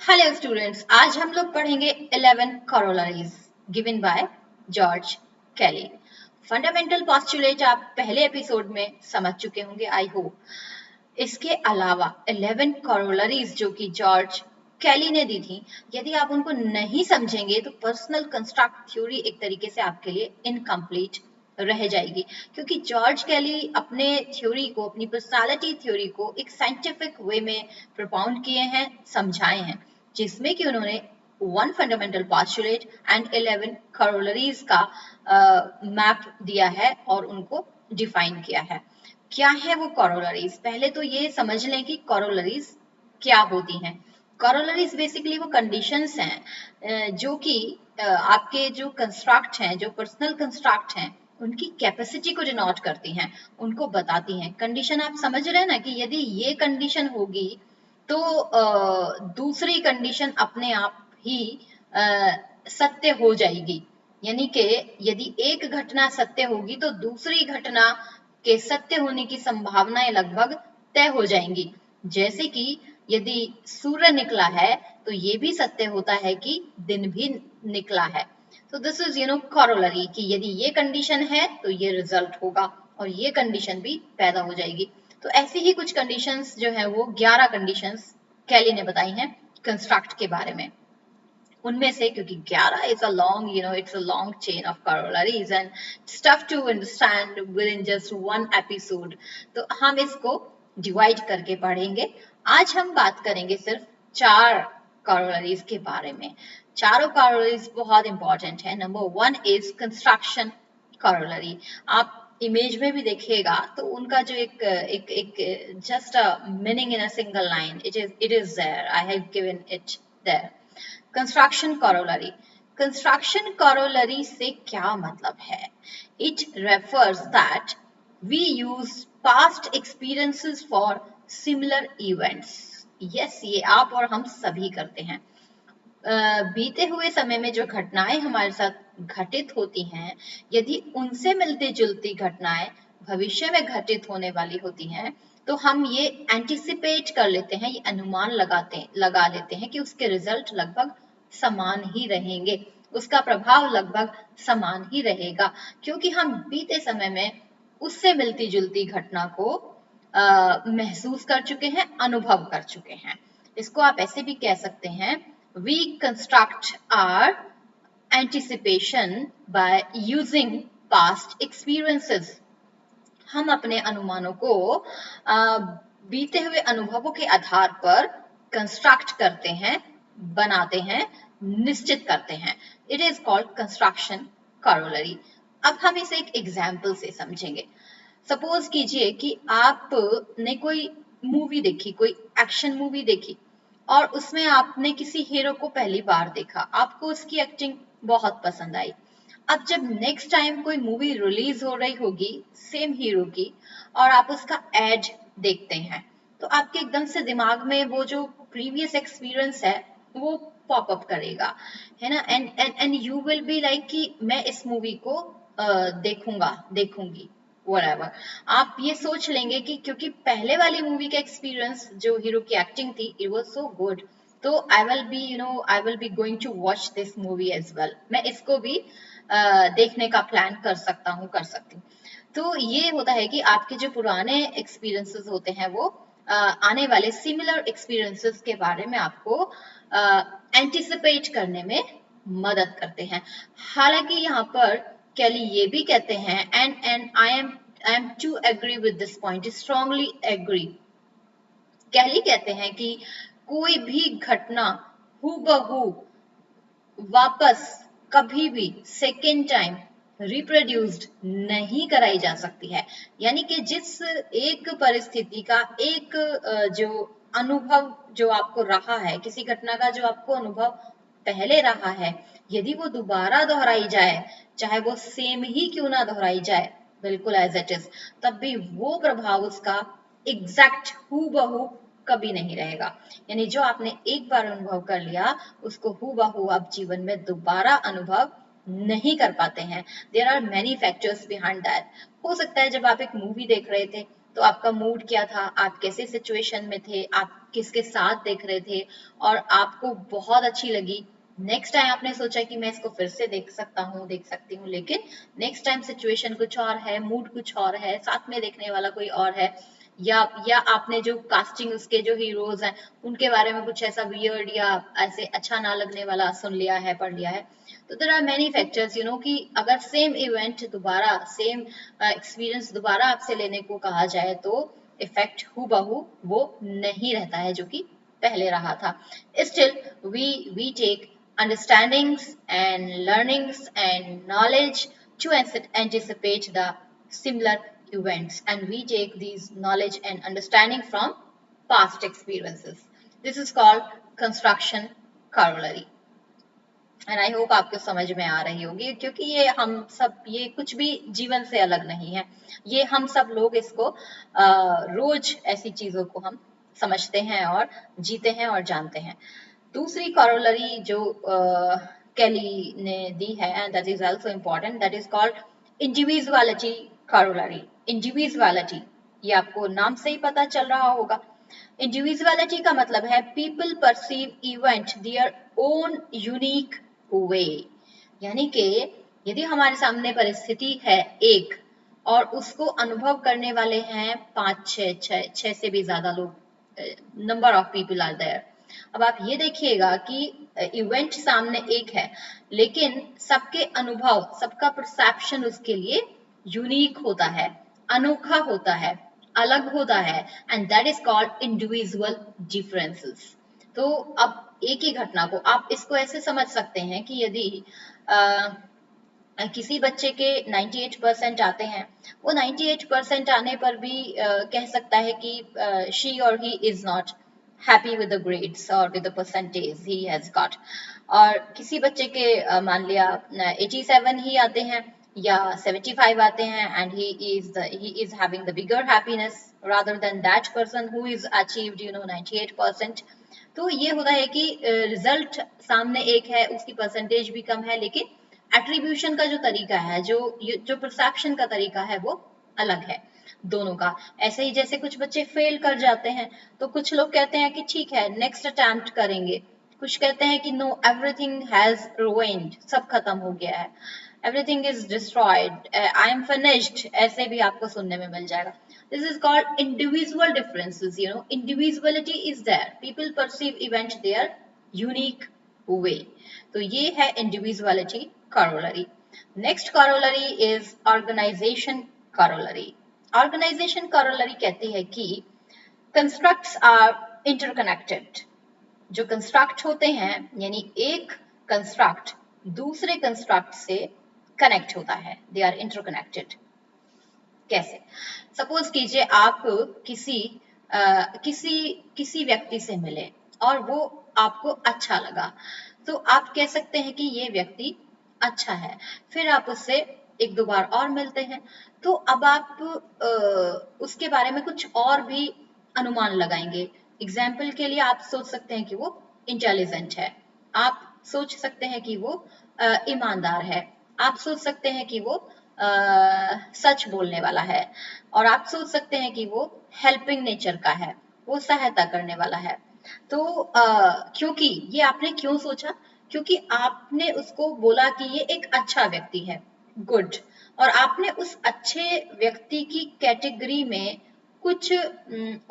Hello students, आज हम लोग पढ़ेंगे 11 corollaries given by George Kelly. Fundamental postulate आप पहले एपिसोड में समझ चुके होंगे, आई होप। इसके अलावा 11 करोलरीज जो कि जॉर्ज कैली ने दी थी, यदि आप उनको नहीं समझेंगे तो पर्सनल कंस्ट्रक्ट थ्योरी एक तरीके से आपके लिए इनकम्प्लीट रह जाएगी, क्योंकि जॉर्ज कैली अपने थ्योरी को, अपनी पर्सनालिटी थ्योरी को एक साइंटिफिक वे में प्रोपाउंड किए हैं, समझाए हैं, जिसमें कि उन्होंने 1 फंडामेंटल पोस्टुलेट एंड 11 करोलरीज का मैप दिया है और उनको डिफाइन किया है। क्या है वो करोलरीज? पहले तो ये समझ लें कि करोलरीज क्या होती हैं। करोलरीज बेसिकली वो कंडीशंस हैं जो कि आपके जो कंस्ट्रक्ट हैं, जो पर्सनल कंस्ट्रक्ट हैं, उनकी कैपेसिटी को डिनोट करती हैं, उनको बताती हैं। कंडीशन आप समझ रहे हैं ना, कि यदि ये कंडीशन होगी तो दूसरी कंडीशन अपने आप ही सत्य हो जाएगी। यानी कि यदि एक घटना सत्य होगी तो दूसरी घटना के सत्य होने की संभावनाएं लगभग तय हो जाएंगी। जैसे कि यदि सूर्य निकला है तो ये भी सत्य होता है कि दिन भी निकला है। तो दिस इज करोलरी, कि यदि ये कंडीशन है तो ये रिजल्ट होगा और ये कंडीशन भी पैदा हो जाएगी। तो ऐसी ही कुछ कंडीशंस जो है वो 11 कंडीशंस कैली ने बताई हैं कंस्ट्रक्ट के बारे में। उनमें से, क्योंकि 11 is a long it's a long chain of corollaries and tough to understand within just one episode, तो हम इसको डिवाइड करके पढ़ेंगे। आज हम बात करेंगे सिर्फ 4 करोलरीज के बारे में। चारों करोलरीज बहुत इंपॉर्टेंट है। Number 1 is construction corollary. आप इमेज में भी देखिएगा तो उनका जो एक just a meaning in a single line, it is there, I have given it there. Construction corollary. Construction corollary से क्या मतलब है? It refers that we use past experiences for similar events. Yes, ये आप और हम सभी करते हैं। बीते हुए समय में जो घटनाएं हमारे साथ घटित होती हैं, यदि उनसे मिलती जुलती घटनाएं भविष्य में घटित होने वाली होती हैं, तो हम ये एंटिसिपेट कर लेते हैं, ये अनुमान लगा लेते हैं कि उसके रिजल्ट लगभग समान ही रहेंगे, उसका प्रभाव लगभग समान ही रहेगा, क्योंकि हम बीते समय में उससे मिलती जुलती घटना को महसूस कर चुके हैं, अनुभव कर चुके हैं। इसको आप ऐसे भी कह सकते हैं, we construct our anticipation by using past experiences. हम अपने अनुमानों को बीते हुए अनुभवों के आधार पर कंस्ट्रक्ट करते हैं, बनाते हैं, निश्चित करते हैं। It is called construction corollary. अब हम इसे एक एग्जाम्पल से समझेंगे। सपोज कीजिए कि आपने कोई मूवी देखी, कोई एक्शन मूवी देखी, और उसमें आपने किसी हीरो को पहली बार देखा, आपको उसकी एक्टिंग बहुत पसंद आई। अब जब नेक्स्ट टाइम कोई मूवी रिलीज हो रही होगी सेम हीरो की, और आप उसका एड देखते हैं, तो आपके एकदम से दिमाग में वो जो प्रीवियस एक्सपीरियंस है वो पॉप अप करेगा, है ना। And you will be like कि मैं इस मूवी को देखूंगी whatever। आप ये सोच लेंगे कि क्योंकि पहले वाली मूवी का एक्सपीरियंस, जो हीरो की एक्टिंग थी, इट वाज सो गुड, तो I will be going to watch this movie as well. मैं इसको भी देखने का प्लान कर सकती हूँ। तो ये होता है कि आपके जो पुराने एक्सपीरियंसेस होते हैं वो आने वाले सिमिलर एक्सपीरियंसेस के बारे में आपको एंटिसिपेट करने में मदद करते हैं। हालांकि यहाँ पर कैली ये भी कहते हैं, and I am to agree with this point, strongly agree. Kelly कहते हैं कि कोई भी घटना हूबहू वापस कभी भी सेकेंड टाइम रिप्रोड्यूस्ड नहीं कराई जा सकती है। यानी कि जिस एक परिस्थिति का एक जो अनुभव जो आपको रहा है, किसी घटना का जो आपको अनुभव पहले रहा है, यदि वो दोबारा दोहराई जाए, चाहे वो सेम ही क्यों ना दोहराई जाए, बिल्कुल एज इट इज, तब भी वो प्रभाव उसका एग्जैक्ट हूबहू कभी नहीं रहेगा। यानी जो आपने एक बार अनुभव कर लिया, उसको हूबहू आप जीवन में दोबारा अनुभव नहीं कर पाते हैं। There are many factors behind that. हो सकता है जब आप एक मूवी देख रहे थे तो आपका मूड क्या था, आप कैसे सिचुएशन में थे, आप किसके साथ देख रहे थे और आपको बहुत अच्छी लगी। नेक्स्ट टाइम आपने सोचा कि मैं इसको फिर से देख सकता हूँ, देख सकती हूँ, लेकिन नेक्स्ट टाइम सिचुएशन कुछ और है, मूड कुछ और है, साथ में देखने वाला कोई और है, या आपने जो कास्टिंग उसके जो हीरोज हैं उनके बारे में कुछ ऐसा वियर्ड या ऐसे अच्छा ना लगने वाला सुन लिया है, पढ़ लिया है। तो देयर आर मेनी फैक्टर्स कि अगर सेम इवेंट दोबारा, सेम एक्सपीरियंस दोबारा आपसे लेने को कहा जाए तो इफेक्ट हूबहू वो नहीं रहता है जो कि पहले रहा था। Still we take understandings and learnings and knowledge to anticipate the similar events, and we take these knowledge and understanding from past experiences. This is called construction corollary. And I hope आपको समझ में आ रही होगी, क्योंकि ये हम सब, ये कुछ भी जीवन से अलग नहीं है, ये हम सब लोग इसको रोज ऐसी चीजों को हम समझते हैं और जीते हैं और जानते हैं। दूसरी कॉरोलरी जो कैली ने दी है, and that is also important, that is called individuality corollary. Individuality, ये आपको नाम से ही पता चल रहा होगा। इंडिविजुअलिटी का मतलब है people perceive event their own unique way, यानी कि यदि हमारे सामने परिस्थिति है एक और उसको अनुभव करने वाले हैं 5-6 से भी ज्यादा लोग, number of people are there. अब आप ये देखिएगा कि इवेंट सामने एक है, लेकिन सबके अनुभव, सबका परसेप्शन उसके लिए यूनिक होता है, अनोखा होता है, अलग होता है, and that is called individual differences. तो अब एक ही घटना को आप इसको ऐसे समझ सकते हैं कि यदि किसी बच्चे के 98% आते हैं, वो 98% आने पर भी कह सकता है कि शी और he is not happy with the grades और with the percentage he has got, और किसी बच्चे के मान लिया 87 ही आते हैं या 75 आते हैं, and he is having the bigger happiness rather than that person who is achieved 98%। तो ये होता है कि रिजल्ट सामने एक है, उसकी परसेंटेज भी कम है, लेकिन एट्रीब्यूशन का जो तरीका है, जो परसेप्शन का तरीका है, वो अलग है दोनों का। ऐसे ही जैसे कुछ बच्चे फेल कर जाते हैं तो कुछ लोग कहते हैं कि ठीक है नेक्स्ट अटेम्प्ट करेंगे, कुछ कहते हैं कि नो एवरीथिंग हैज रुइन्ड, सब खत्म हो गया है, everything is destroyed, I am finished, ऐसे भी आपको सुनने में मिल जाएगा। This is called individual differences. Individuality is there. People perceive event their unique way. तो ये है individuality corollary. Next corollary is organization corollary. Organization corollary कहती है कि constructs are interconnected. जो कंस्ट्रक्ट होते हैं, यानी एक कंस्ट्रक्ट दूसरे कंस्ट्रक्ट से कनेक्ट होता है, दे आर इंटरकनेक्टेड। कैसे? सपोज कीजिए आप किसी व्यक्ति से मिले और वो आपको अच्छा लगा, तो आप कह सकते हैं कि ये व्यक्ति अच्छा है। फिर आप उससे एक दो बार और मिलते हैं, तो अब आप उसके बारे में कुछ और भी अनुमान लगाएंगे। एग्जाम्पल के लिए आप सोच सकते हैं कि वो इंटेलिजेंट है, आप सोच सकते हैं कि वो ईमानदार है, आप सोच सकते हैं कि वो सच बोलने वाला है, और आप सोच सकते हैं कि वो हेल्पिंग नेचर का है, वो सहायता करने वाला है। तो क्योंकि ये आपने क्यों सोचा? क्योंकि आपने उसको बोला कि ये एक अच्छा व्यक्ति है, गुड, और आपने उस अच्छे व्यक्ति की कैटेगरी में कुछ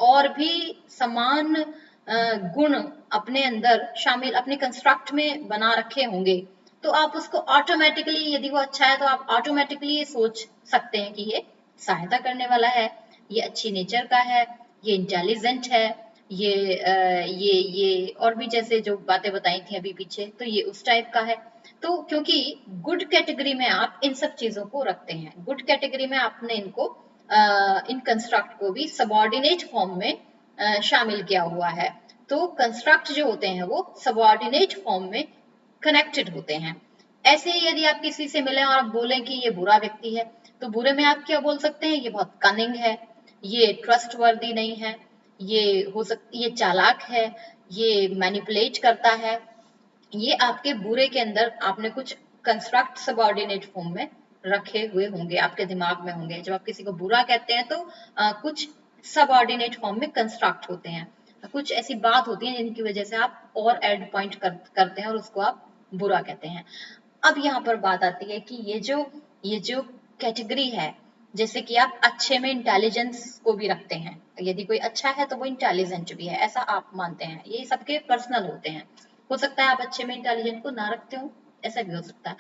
और भी समान गुण अपने अंदर शामिल, अपने कंस्ट्रक्ट में बना रखे होंगे, तो आप उसको ऑटोमेटिकली, यदि वो अच्छा है तो आप ऑटोमेटिकली ये सोच सकते हैं कि ये सहायता करने वाला है, ये अच्छी नेचर का है, ये इंटेलिजेंट है, ये और भी जैसे जो बातें बताई थी अभी पीछे, तो ये उस टाइप का है। तो क्योंकि गुड कैटेगरी में आप इन सब चीजों को रखते हैं, गुड कैटेगरी में आपने इनको इन कंस्ट्रक्ट को भी सबऑर्डिनेट फॉर्म में शामिल किया हुआ है। तो कंस्ट्रक्ट जो होते हैं वो सबऑर्डिनेट फॉर्म में कनेक्टेड होते हैं। ऐसे ही यदि आप किसी से मिले और आप बोलें कि ये बुरा व्यक्ति है, तो बुरे में आप क्या बोल सकते हैं? ये बहुत कनिंग है, ये ट्रस्टवर्दी नहीं है, ये चालाक है, ये मैनिपुलेट करता है। ये आपके बुरे के अंदर आपने कुछ कंस्ट्रक्ट सबऑर्डिनेट फॉर्म में रखे हुए होंगे, आपके दिमाग में होंगे। जब आप किसी को बुरा कहते हैं तो कुछ सबऑर्डिनेट फॉर्म में कंस्ट्रक्ट होते हैं। कुछ ऐसी बात होती है जिनकी वजह से आप और ऐड पॉइंट करते हैं और उसको आप बुरा कहते हैं। अब यहाँ पर बात आती है कि ये जो कैटेगरी है, जैसे कि आप अच्छे में इंटेलिजेंस को भी रखते हैं, यदि कोई अच्छा है तो वो इंटेलिजेंट भी है, ऐसा आप मानते हैं, ये सबके पर्सनल होते हैं। हो सकता है आप अच्छे में इंटेलिजेंट को ना रखते हो, ऐसा भी हो सकता है,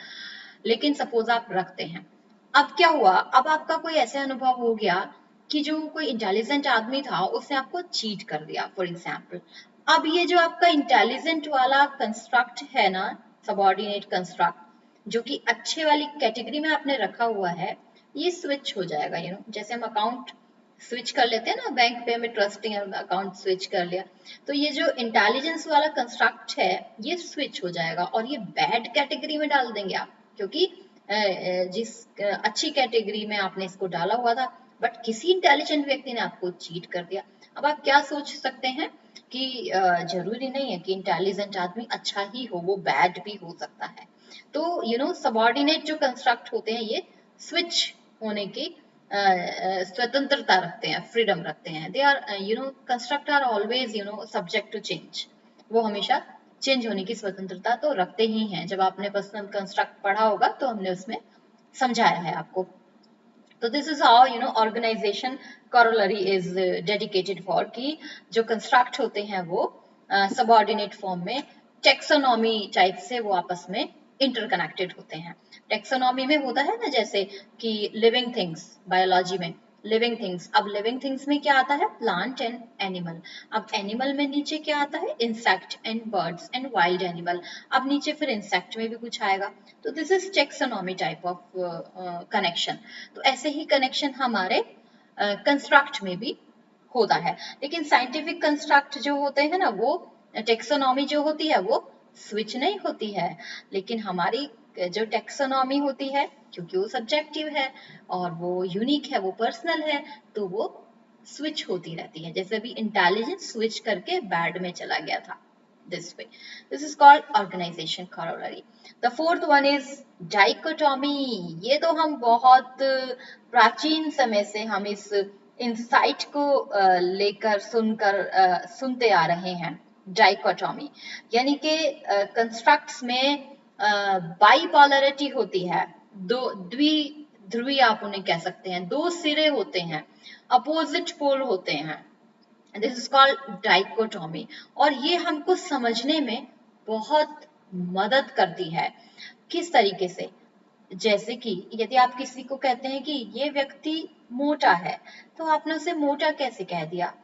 लेकिन सपोज आप रखते हैं। अब क्या हुआ, अब आपका कोई ऐसा अनुभव हो गया कि जो कोई इंटेलिजेंट आदमी था उसने आपको चीट कर दिया फॉर एग्जाम्पल। अब ये जो आपका इंटेलिजेंट वाला कंस्ट्रक्ट है ना, सबऑर्डिनेट कंस्ट्रक्ट, जो कि अच्छे वाली कैटेगरी में आपने रखा हुआ है, ये स्विच हो जाएगा। जैसे हम अकाउंट स्विच कर लेते हैं ना, बैंक पे हमें ट्रस्टिंग अकाउंट स्विच कर लिया, तो ये जो इंटेलिजेंस वाला कंस्ट्रक्ट है ये स्विच हो जाएगा और ये बैड कैटेगरी में डाल देंगे आप, क्योंकि जिस अच्छी कैटेगरी में आपने इसको डाला हुआ था, बट किसी इंटेलिजेंट व्यक्ति ने आपको चीट कर दिया। अब आप क्या सोच सकते हैं कि जरूरी नहीं है कि इंटेलिजेंट आदमी अच्छा ही हो, वो बैड भी हो सकता है। तो सबऑर्डिनेट जो कंस्ट्रक्ट होते हैं ये स्विच होने की स्वतंत्रता रखते हैं, फ्रीडम रखते हैं। They are construct are always subject to change, वो हमेशा चेंज होने की स्वतंत्रता तो रखते ही हैं। जब आपने पर्सनल कंस्ट्रक्ट पढ़ा होगा तो हमने उसमें समझाया है आपको। तो this is how organisation corollary is dedicated for, कि जो कंस्ट्रक्ट होते हैं वो सबऑर्डिनेट फॉर्म में टेक्सोनॉमी टाइप से वो आपस में इंटरकनेक्टेड होते हैं। टेक्सोनॉमी में होता है ना, जैसे कि लिविंग थिंग्स, बायोलॉजी में लिविंग थिंग्स। अब लिविंग थिंग्स में क्या आता है, प्लांट एंड एनिमल। अब एनिमल में नीचे क्या आता है, insect and birds and wild animal. अब नीचे फिर इंसेक्ट में भी कुछ आएगा। तो this is taxonomy type of connection. तो ऐसे ही कनेक्शन हमारे कंस्ट्रक्ट में भी होता है। लेकिन साइंटिफिक कंस्ट्रक्ट जो होते हैं ना, वो टेक्सोनॉमी जो होती है वो स्विच नहीं होती है, लेकिन हमारी जो टेक्सोनॉमी होती है, क्योंकि वो सब्जेक्टिव है और वो यूनिक है, वो पर्सनल है, तो वो स्विच होती रहती है। जैसे अभी इंटेलिजेंस स्विच करके बैड में चला गया था, this way. This is called organization corollary. The fourth one is dichotomy. ये तो हम बहुत प्राचीन समय से हम इस इंसाइट को लेकर सुनते आ रहे हैं। डाइकोटॉमी यानी कि कंस्ट्रक्ट्स में बाइपोलरिटी होती है, दो द्विध्रुवी आप उन्हें कह सकते हैं, दो सिरे होते हैं, अपोजिट पोल होते हैं। This is called dichotomy. और ये हमको समझने में बहुत मदद करती है। किस तरीके से, जैसे कि यदि आप किसी को कहते हैं कि ये व्यक्ति मोटा है, तो आपने उसे मोटा कैसे कह दिया,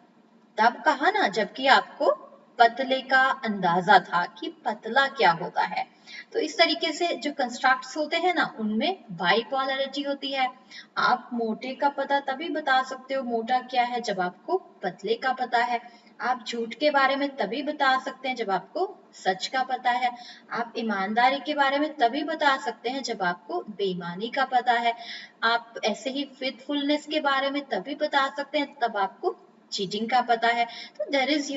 तब कहा ना जबकि आपको पतले का अंदाजा था कि पतला क्या होता है। तो इस तरीके से जो कंस्ट्रक्ट्स होते हैं ना, उनमें बाइपोलरिटी होती है। आप मोटे का पता तभी बता सकते हो मोटा क्या है जब आपको पतले का पता है। आप झूठ के बारे में तभी बता सकते हैं जब आपको सच का पता है। आप ईमानदारी के बारे में तभी बता सकते हैं जब आपको बेईमानी का पता है। आप ऐसे ही फेथफुलनेस के बारे में तभी बता सकते हैं तब आपको चीटिंग का पता है। तो देयर इज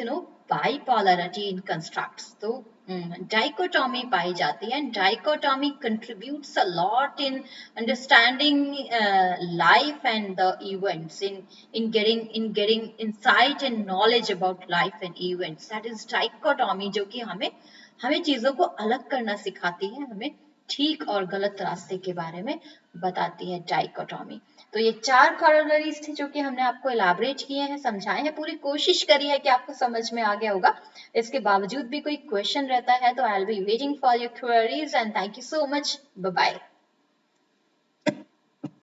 बाइपोलरिटी इन कंस्ट्रक्ट्स। तो डाइकोटॉमी पाई जाती है। Dichotomy contributes a lot in understanding life and the events, in getting insight and knowledge about life and events. That is dichotomy, जो कि हमें चीजों को अलग करना सिखाती है, हमें ठीक और गलत रास्ते के बारे में बताती है डाइकोटॉमी। तो ये 4 कॉरोलरीज थे जो कि हमने आपको इलाबरेट किए हैं, समझाए हैं, पूरी कोशिश करी है कि आपको समझ में आ गया होगा। इसके बावजूद भी कोई क्वेश्चन रहता है तो I will be waiting for your queries and thank you so much. Bye bye.